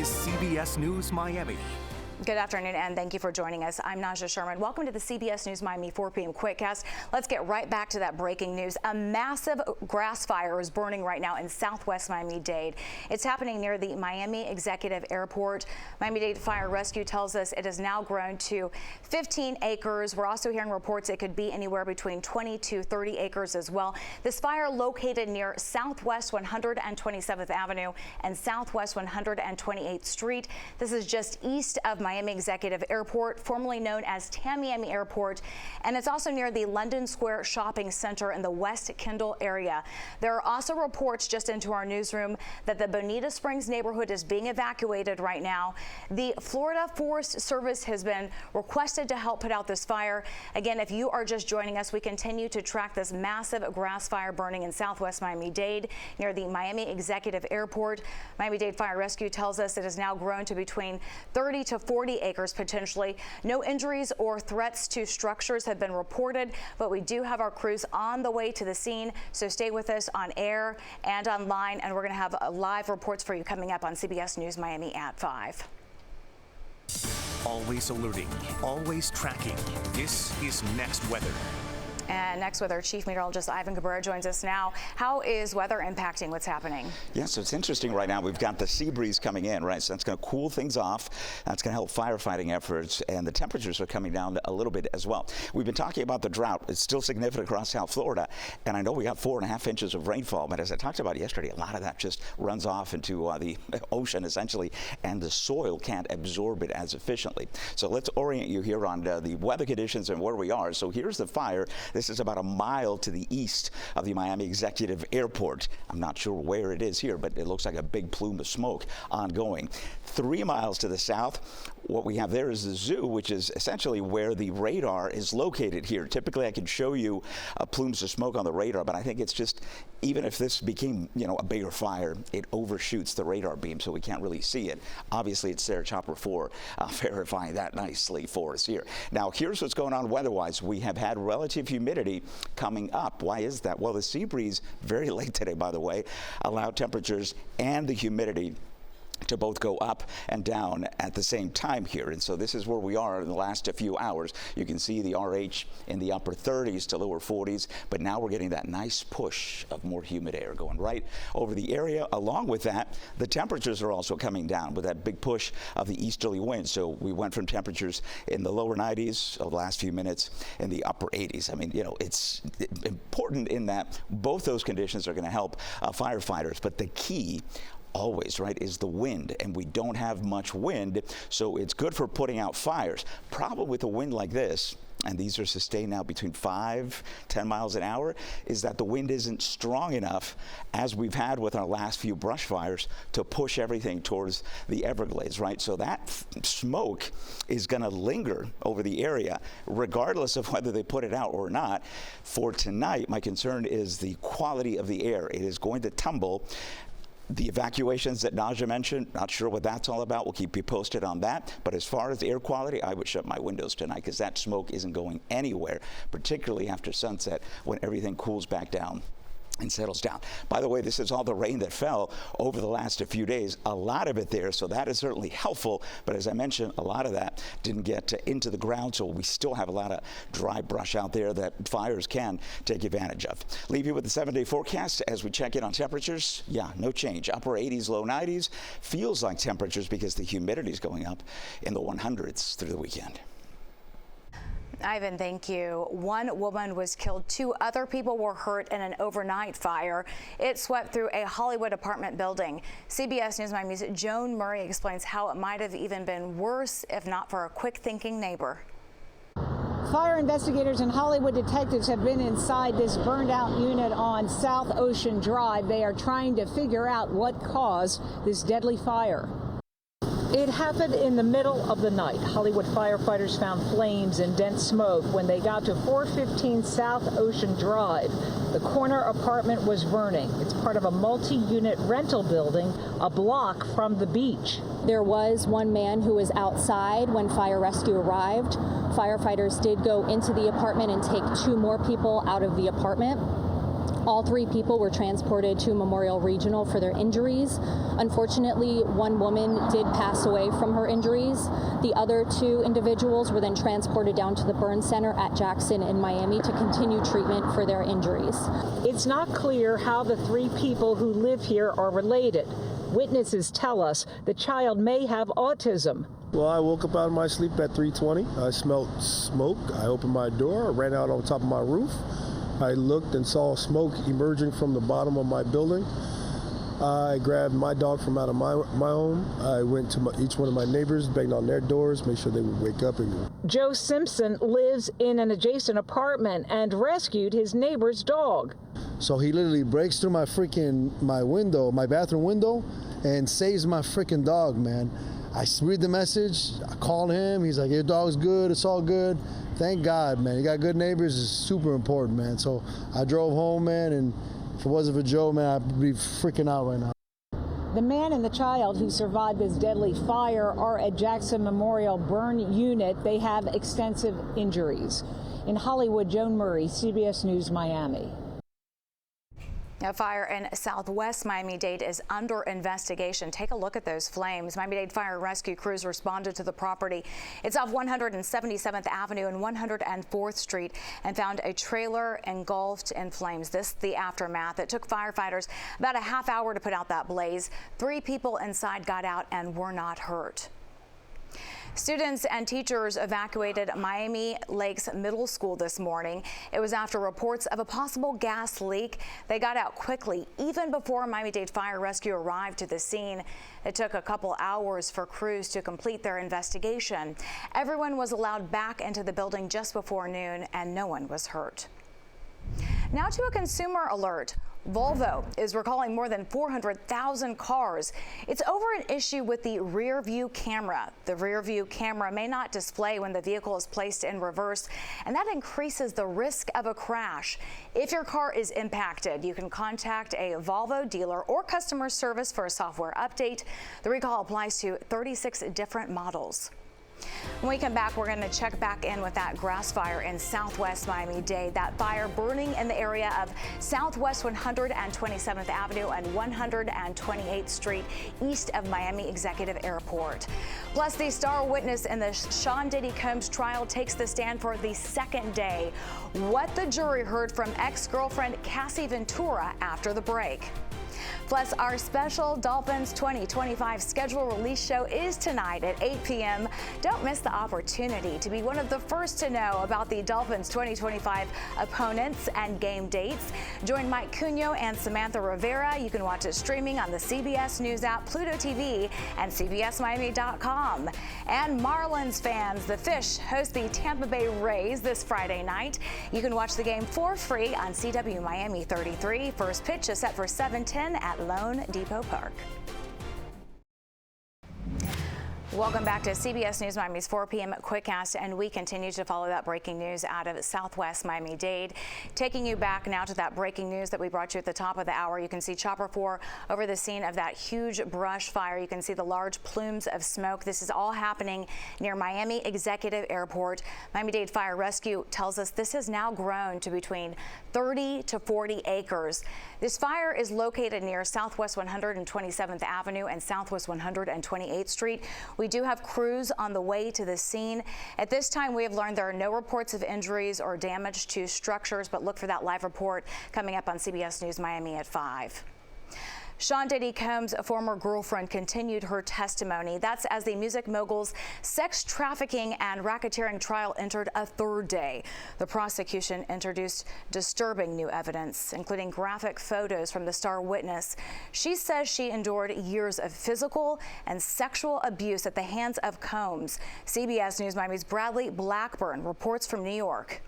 is CBS News Miami. Good afternoon, and thank you for joining us. I'm Naja Sherman. Welcome to the CBS News Miami 4 p.m. Quickcast. Let's get right back to that breaking news. A massive grass fire is burning right now in Southwest Miami-Dade. It's happening near the Miami Executive Airport. Miami-Dade Fire Rescue tells us it has now grown to 15 acres. We're also hearing reports it could be anywhere between 20 to 30 acres as well. This fire located near Southwest 127th Avenue and Southwest 128th Street. This is just east of Miami Executive Airport, formerly known as Tamiami Airport, and it's also near the London Square Shopping Center in the West Kendall area. There are also reports just into our newsroom that the Bonita Springs neighborhood is being evacuated right now. The Florida Forest Service has been requested to help put out this fire. Again, if you are just joining us, we continue to track this massive grass fire burning in Southwest Miami-Dade near the Miami Executive Airport. Miami-Dade Fire Rescue tells us it has now grown to between 30 to 40 acres potentially. No injuries or threats to structures have been reported, but we do have our crews on the way to the scene, so stay with us on air and online, and we're going to have live reports for you coming up on CBS News Miami at 5. Always alerting, always tracking. This is Next Weather. And next weather, Chief Meteorologist Ivan Cabrera joins us now. How is weather impacting what's happening? Yeah, so it's interesting right now. We've got the sea breeze coming in, right? So that's going to cool things off. That's going to help firefighting efforts, and the temperatures are coming down a little bit as well. We've been talking about the drought. It's still significant across South Florida, and I know we got 4.5 inches of rainfall, but as I talked about yesterday, a lot of that just runs off into the ocean essentially, and the soil can't absorb it as efficiently. So let's orient you here on the weather conditions and where we are. So here's the fire. This is about a mile to the east of the Miami Executive Airport. I'm not sure where it is here, but it looks like a big plume of smoke ongoing. 3 miles to the south, what we have there is the zoo, which is essentially where the radar is located here. Typically, I can show you plumes of smoke on the radar, but I think it's just, even if this became, a bigger fire, it overshoots the radar beam, so we can't really see it. Obviously, it's there, Chopper 4, verifying that nicely for us here. Now, here's what's going on weather-wise. We have had relative humidity coming up. Why is that? Well, the sea breeze, very late today, by the way, allowed temperatures and the humidity to both go up and down at the same time here. And so this is where we are in the last few hours. You can see the RH in the upper 30s to lower 40s, but now we're getting that nice push of more humid air going right over the area. Along with that, the temperatures are also coming down with that big push of the easterly wind. So we went from temperatures in the lower 90s over the last few minutes in the upper 80s. I mean, it's important in that both those conditions are going to help firefighters, but the key always, right, is the wind, and we don't have much wind, so it's good for putting out fires. Problem with a wind like this, and these are sustained now between 5-10 miles an hour, is that the wind isn't strong enough, as we've had with our last few brush fires, to push everything towards the Everglades, right? So that smoke is going to linger over the area, regardless of whether they put it out or not. For tonight, my concern is the quality of the air. It is going to tumble. The evacuations that Naja mentioned, not sure what that's all about. We'll keep you posted on that. But as far as air quality, I would shut my windows tonight because that smoke isn't going anywhere, particularly after sunset when everything cools back down and settles down. By the way, this is all the rain that fell over the last few days, a lot of it there, so that is certainly helpful, but as I mentioned, a lot of that didn't get into the ground, so we still have a lot of dry brush out there that fires can take advantage of. Leave you with the 7-day forecast as we check in on temperatures. Yeah, no change. Upper 80s, low 90s. Feels like temperatures because the humidity is going up in the 100s through the weekend. Ivan, thank you. One woman was killed. 2 other people were hurt in an overnight fire. It swept through a Hollywood apartment building. CBS News Miami's Joan Murray explains how it might have even been worse if not for a quick-thinking neighbor. Fire investigators and Hollywood detectives have been inside this burned-out unit on South Ocean Drive. They are trying to figure out what caused this deadly fire. It happened in the middle of the night. Hollywood firefighters found flames and dense smoke when they got to 415 South Ocean Drive. The corner apartment was burning. It's part of a multi-unit rental building a block from the beach. There was one man who was outside when fire rescue arrived. Firefighters did go into the apartment and take 2 more people out of the apartment. All 3 people were transported to Memorial Regional for their injuries. Unfortunately, 1 woman did pass away from her injuries. The other 2 individuals were then transported down to the burn center at Jackson in Miami to continue treatment for their injuries. It's not clear how the 3 people who live here are related. Witnesses tell us the child may have autism. Well, I woke up out of my sleep at 3:20. I smelled smoke. I opened my door, I ran out on top of my roof. I looked and saw smoke emerging from the bottom of my building. I grabbed my dog from out of my home. I went to each one of my neighbors, banged on their doors, made sure they would wake up. Joe Simpson lives in an adjacent apartment and rescued his neighbor's dog. So he literally breaks through my window, my bathroom window, and saves my freaking dog, man. I read the message, I called him, he's like, your dog's good, it's all good. Thank God, man. You got good neighbors, it's super important, man. So I drove home, man, and if it wasn't for Joe, man, I'd be freaking out right now. The man and the child who survived this deadly fire are at Jackson Memorial Burn Unit. They have extensive injuries. In Hollywood, Joan Murray, CBS News, Miami. A fire in Southwest Miami-Dade is under investigation. Take a look at those flames. Miami-Dade fire rescue crews responded to the property. It's off 177th Avenue and 104th Street and found a trailer engulfed in flames. This the aftermath. It took firefighters about a half hour to put out that blaze. 3 people inside got out and were not hurt. Students and teachers evacuated Miami Lakes Middle School this morning. It was after reports of a possible gas leak. They got out quickly, even before Miami-Dade Fire Rescue arrived to the scene. It took a couple hours for crews to complete their investigation. Everyone was allowed back into the building just before noon, and no one was hurt. Now to a consumer alert. Volvo is recalling more than 400,000 cars. It's over an issue with the rear view camera. The rear view camera may not display when the vehicle is placed in reverse, and that increases the risk of a crash. If your car is impacted, you can contact a Volvo dealer or customer service for a software update. The recall applies to 36 different models. When we come back, we're going to check back in with that grass fire in Southwest Miami-Dade. That fire burning in the area of Southwest 127th Avenue and 128th Street east of Miami Executive Airport. Plus, the star witness in the Sean Diddy Combs trial takes the stand for the second day. What the jury heard from ex-girlfriend Cassie Ventura after the break. Plus, our special Dolphins 2025 schedule release show is tonight at 8 p.m. Don't miss the opportunity to be one of the first to know about the Dolphins 2025 opponents and game dates. Join Mike Cunho and Samantha Rivera. You can watch it streaming on the CBS News app, Pluto TV, and CBSMiami.com. And Marlins fans, the Fish host the Tampa Bay Rays this Friday night. You can watch the game for free on CW Miami 33. First pitch is set for 7:10 at Lone Depot Park. Welcome back to CBS News Miami's 4 p.m. Quickcast, and we continue to follow that breaking news out of Southwest Miami-Dade. Taking you back now to that breaking news that we brought you at the top of the hour. You can see Chopper 4 over the scene of that huge brush fire. You can see the large plumes of smoke. This is all happening near Miami Executive Airport. Miami-Dade Fire Rescue tells us this has now grown to between 30 to 40 acres. This fire is located near Southwest 127th Avenue and Southwest 128th Street. We do have crews on the way to the scene. At this time, we have learned there are no reports of injuries or damage to structures, but look for that live report coming up on CBS News Miami at 5. Sean Diddy Combs' former girlfriend continued her testimony. That's as the music mogul's sex trafficking and racketeering trial entered a third day. The prosecution introduced disturbing new evidence, including graphic photos from the star witness. She says she endured years of physical and sexual abuse at the hands of Combs. CBS News Miami's Bradley Blackburn reports from New York.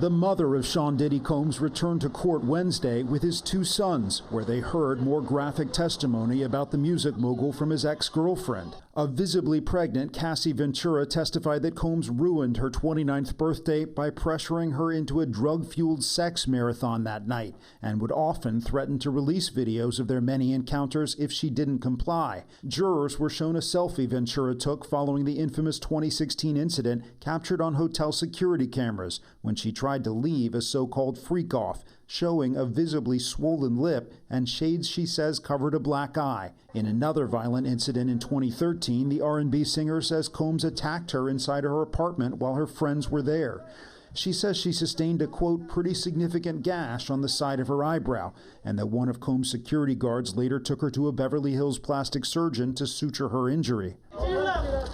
The mother of Sean Diddy Combs returned to court Wednesday with his 2 sons, where they heard more graphic testimony about the music mogul from his ex-girlfriend. A visibly pregnant Cassie Ventura testified that Combs ruined her 29th birthday by pressuring her into a drug-fueled sex marathon that night and would often threaten to release videos of their many encounters if she didn't comply. Jurors were shown a selfie Ventura took following the infamous 2016 incident captured on hotel security cameras when she tried to leave a so-called freak-off, showing a visibly swollen lip and shades she says covered a black eye. In another violent incident in 2013, the R&B singer says Combs attacked her inside her apartment while her friends were there. She says she sustained a, quote, pretty significant gash on the side of her eyebrow, and that one of Combs' security guards later took her to a Beverly Hills plastic surgeon to suture her injury.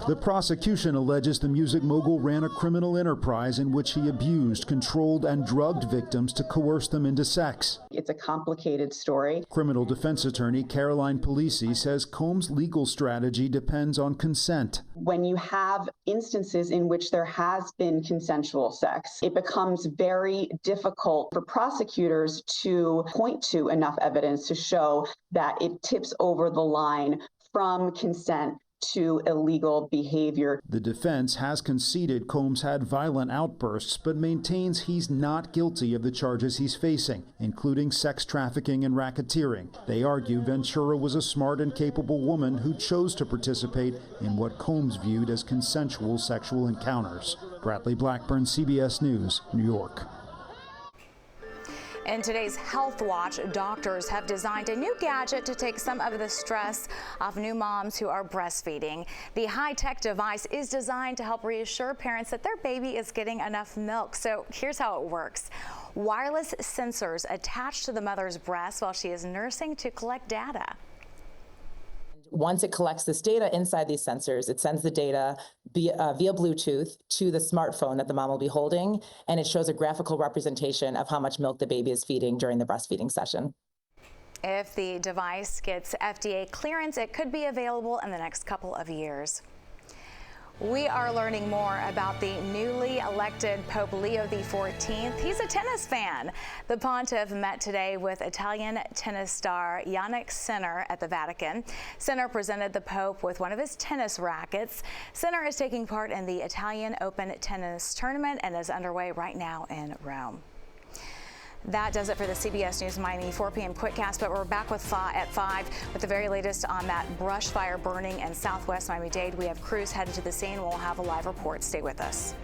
The prosecution alleges the music mogul ran a criminal enterprise in which he abused, controlled, and drugged victims to coerce them into sex. It's a complicated story. Criminal defense attorney Caroline Polisi says Combs' legal strategy depends on consent. When you have instances in which there has been consensual sex, it becomes very difficult for prosecutors to point to enough evidence to show that it tips over the line from consent to illegal behavior. The defense has conceded Combs had violent outbursts, but maintains he's not guilty of the charges he's facing, including sex trafficking and racketeering. They argue Ventura was a smart and capable woman who chose to participate in what Combs viewed as consensual sexual encounters. Bradley Blackburn, CBS News, New York. In today's Health Watch, doctors have designed a new gadget to take some of the stress off new moms who are breastfeeding. The high-tech device is designed to help reassure parents that their baby is getting enough milk. So here's how it works. Wireless sensors attached to the mother's breast while she is nursing to collect data. Once it collects this data inside these sensors, it sends the data via Bluetooth to the smartphone that the mom will be holding, and it shows a graphical representation of how much milk the baby is feeding during the breastfeeding session. If the device gets FDA clearance, it could be available in the next couple of years. We are learning more about the newly elected Pope Leo XIV. He's a tennis fan. The pontiff met today with Italian tennis star Jannik Sinner at the Vatican. Sinner presented the Pope with one of his tennis rackets. Sinner is taking part in the Italian Open tennis tournament and is underway right now in Rome. That does it for the CBS News Miami 4 p.m. Quickcast, but we're back with at 5 with the very latest on that brush fire burning in Southwest Miami-Dade. We have crews headed to the scene. We'll have a live report. Stay with us.